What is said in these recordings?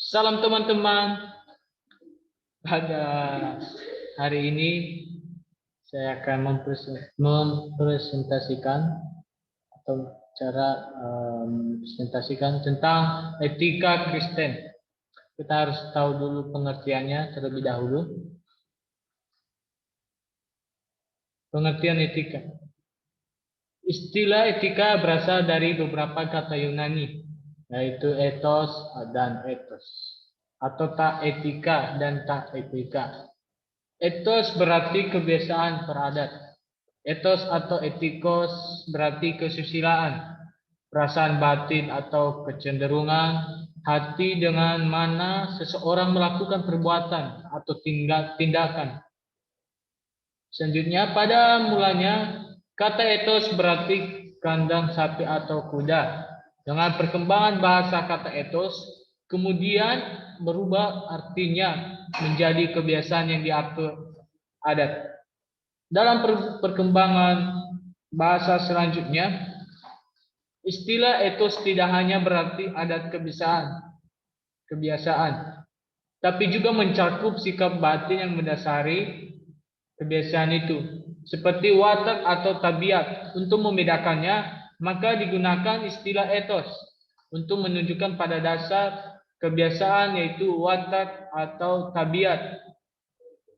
Salam teman-teman. Pada hari ini saya akan mempresentasikan atau presentasikan tentang etika Kristen. Kita harus tahu dulu pengertiannya terlebih dahulu. Pengertian etika. Istilah etika berasal dari beberapa kata Yunani, yaitu ethos dan ethos, atau tak etika dan tak etika. Ethos berarti kebiasaan peradat. Ethos atau etikos berarti kesusilaan, perasaan batin atau kecenderungan hati dengan mana seseorang melakukan perbuatan atau tindakan. Selanjutnya, pada mulanya kata ethos berarti kandang sapi atau kuda. Dengan perkembangan bahasa kata ethos kemudian berubah artinya menjadi kebiasaan yang diatur adat. Dalam perkembangan bahasa selanjutnya, istilah ethos tidak hanya berarti adat kebiasaan, tapi juga mencakup sikap batin yang mendasari kebiasaan itu, seperti watak atau tabiat. Untuk membedakannya, maka digunakan istilah ethos untuk menunjukkan pada dasar kebiasaan, yaitu watak atau tabiat.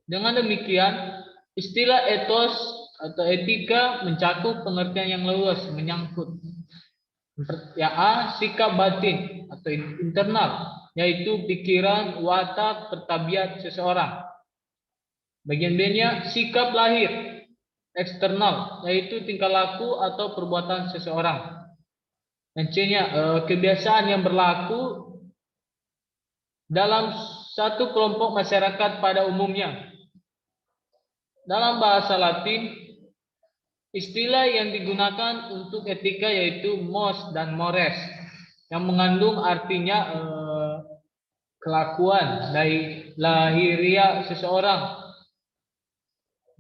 Dengan demikian, istilah ethos atau etika mencakup pengertian yang luas menyangkut yang A, sikap batin atau internal, yaitu pikiran, watak, pertabiat seseorang. Bagian B-nya sikap lahir, eksternal, yaitu tingkah laku atau perbuatan seseorang. Dan C-nya kebiasaan yang berlaku dalam satu kelompok masyarakat pada umumnya. Dalam bahasa Latin, istilah yang digunakan untuk etika yaitu mos dan mores, yang mengandung artinya kelakuan dari lahiria seseorang.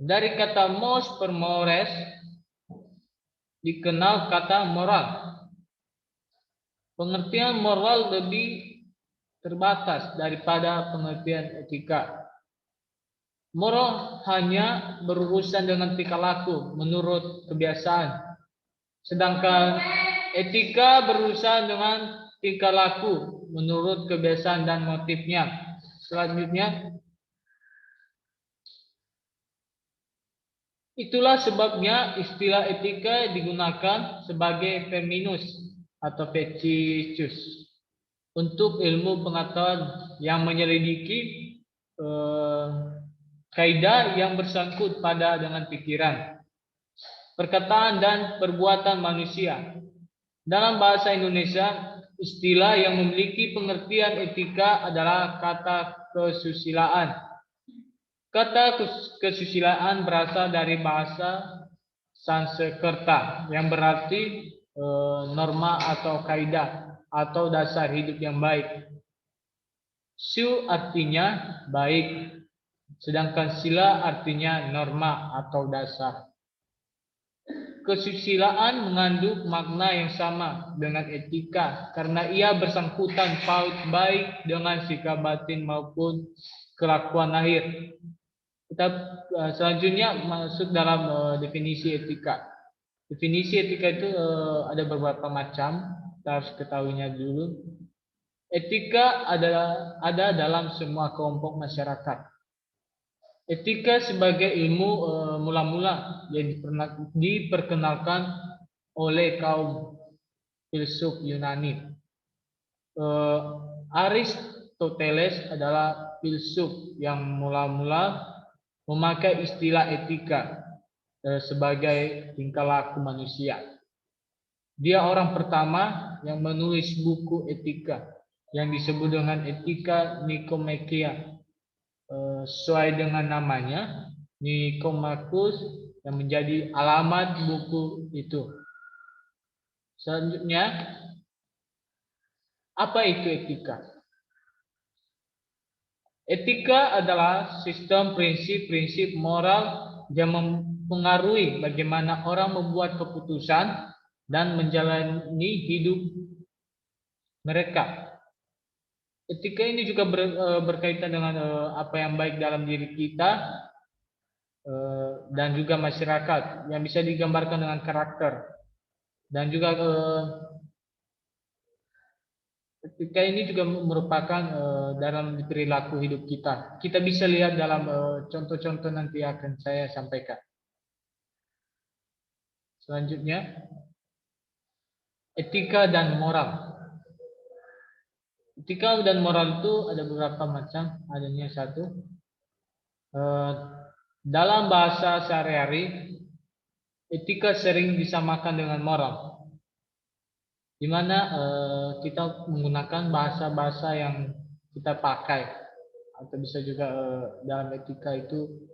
Dari kata mos per mores dikenal kata moral. Pengertian moral lebih terbatas daripada pengertian etika. Moral hanya berurusan dengan tingkah laku menurut kebiasaan, sedangkan etika berurusan dengan tingkah laku menurut kebiasaan dan motifnya. Selanjutnya, itulah sebabnya istilah etika digunakan sebagai terminus atau fetishus untuk ilmu pengetahuan yang menyelidiki kaidah yang bersangkut pada dengan pikiran, perkataan dan perbuatan manusia. Dalam bahasa Indonesia, istilah yang memiliki pengertian etika adalah kata kesusilaan. Kata kesusilaan berasal dari bahasa Sanskerta yang berarti norma atau kaidah atau dasar hidup yang baik. Su artinya baik, sedangkan sila artinya norma atau dasar. Kesusilaan mengandung makna yang sama dengan etika karena ia bersangkutan paut baik dengan sikap batin maupun kelakuan lahir. Kita selanjutnya masuk dalam definisi etika. Definisi etika itu ada beberapa macam, kita harus ketahuinya dulu. Etika ada dalam semua kelompok masyarakat. Etika sebagai ilmu mula-mula yang diperkenalkan oleh kaum filsuf Yunani. Aristoteles adalah filsuf yang mula-mula memakai istilah etika sebagai tingkah laku manusia. Dia orang pertama yang menulis buku etika yang disebut dengan Etika Nikomakia. Sesuai dengan namanya, Nikomachus, yang menjadi alamat buku itu. Selanjutnya, apa itu etika? Etika adalah sistem prinsip-prinsip moral yang mempengaruhi bagaimana orang membuat keputusan dan menjalani hidup mereka. etika ini juga berkaitan dengan apa yang baik dalam diri kita dan juga masyarakat, yang bisa digambarkan dengan karakter, dan juga etika ini juga merupakan dalam perilaku hidup kita. Kita bisa lihat dalam contoh-contoh nanti akan saya sampaikan. Selanjutnya, etika dan moral. Etika dan moral itu ada beberapa macam, adanya satu. Dalam bahasa sehari-hari, etika sering disamakan dengan moral, di mana kita menggunakan bahasa-bahasa yang kita pakai, atau bisa juga dalam etika itu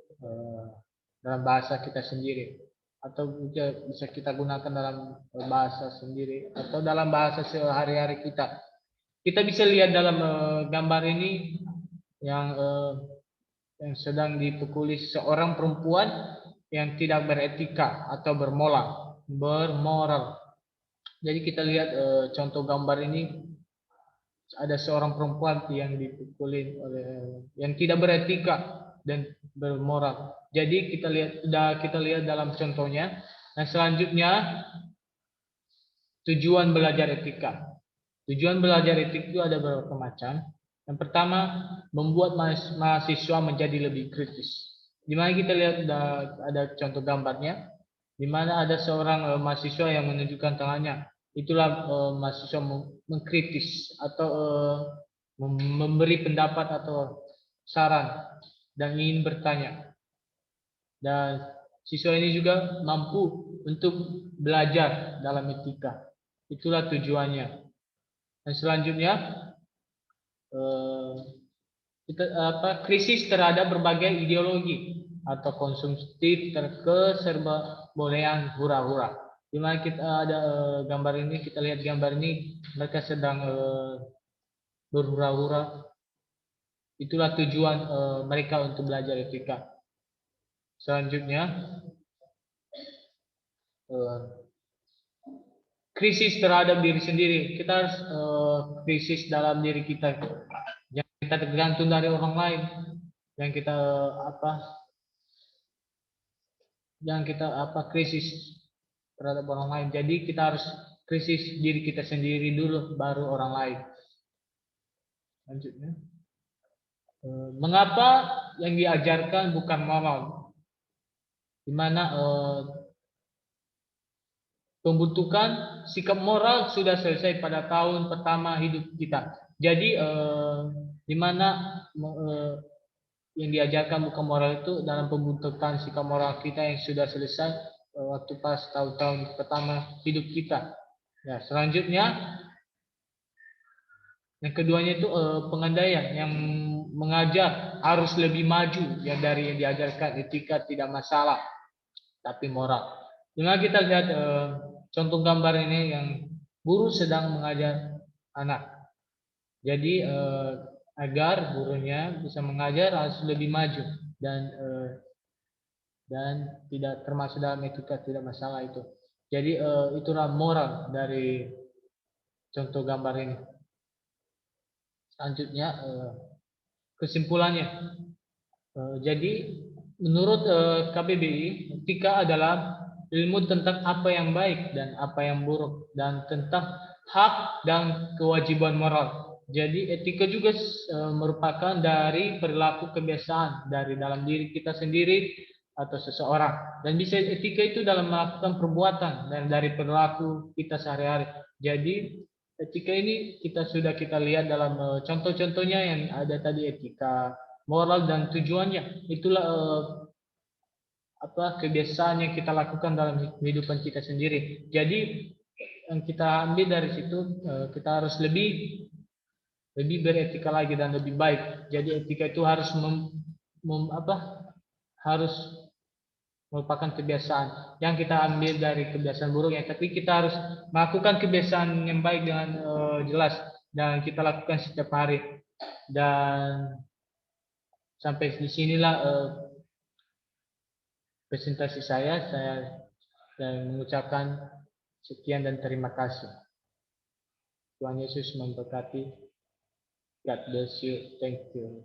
dalam bahasa kita sendiri, atau bisa kita gunakan dalam bahasa sendiri, atau dalam bahasa sehari-hari kita. Kita bisa lihat dalam gambar ini yang sedang dipukuli seorang perempuan yang tidak beretika atau bermoral. Jadi kita lihat contoh gambar ini, ada seorang perempuan yang dipukuli oleh yang tidak beretika dan bermoral. Jadi kita lihat dalam contohnya. Nah, selanjutnya tujuan belajar etika. Tujuan belajar etika itu ada beberapa macam. Yang pertama, membuat mahasiswa menjadi lebih kritis. Di mana kita lihat ada contoh gambarnya, di mana ada seorang mahasiswa yang menunjukkan tangannya. Itulah mahasiswa mengkritis atau memberi pendapat atau saran dan ingin bertanya. Dan siswa ini juga mampu untuk belajar dalam etika. Itulah tujuannya. Dan selanjutnya krisis terhadap berbagai ideologi atau konsumtif keserba-bolehan hura-hura. Di mana kita ada gambar ini, kita lihat gambar ini, mereka sedang berhura-hura. Itulah tujuan mereka untuk belajar etika. Selanjutnya krisis terhadap diri sendiri. Kita harus krisis dalam diri kita. Jangan kita tergantung dari orang lain. Yang kita krisis terhadap orang lain. Jadi kita harus krisis diri kita sendiri dulu, baru orang lain. Lanjutnya, mengapa yang diajarkan bukan moral? Di mana pembentukan sikap moral sudah selesai pada tahun pertama hidup kita. Jadi di mana yang diajarkan bukan moral itu dalam pembentukan sikap moral kita yang sudah selesai waktu pas tahun-tahun pertama hidup kita. Ya, selanjutnya yang keduanya itu pengandaian, yang mengajar harus lebih maju yang dari yang diajarkan etika tidak masalah, tapi moral. Dengan kita lihat contoh gambar ini yang guru sedang mengajar anak. Jadi agar gurunya bisa mengajar harus lebih maju dan tidak termasuk dalam etika tidak masalah itu. Jadi itulah moral dari contoh gambar ini. Selanjutnya kesimpulannya. Jadi menurut KBBI, etika adalah ilmu tentang apa yang baik dan apa yang buruk, dan tentang hak dan kewajiban moral. Jadi etika juga merupakan dari perilaku kebiasaan dari dalam diri kita sendiri atau seseorang. Dan bisa etika itu dalam melakukan perbuatan dan dari perilaku kita sehari-hari. Jadi etika ini kita lihat dalam contoh-contohnya yang ada tadi, etika, moral, dan tujuannya. Itulah kebiasaan yang kita lakukan dalam kehidupan kita sendiri. Jadi yang kita ambil dari situ, kita harus lebih beretika lagi dan lebih baik. Jadi etika itu harus harus merupakan kebiasaan yang kita ambil dari kebiasaan buruk ya, tapi kita harus melakukan kebiasaan yang baik dengan jelas dan kita lakukan setiap hari. Dan sampai di sinilah presentasi saya mengucapkan sekian dan terima kasih. Tuhan Yesus memberkati. God bless you. Thank you.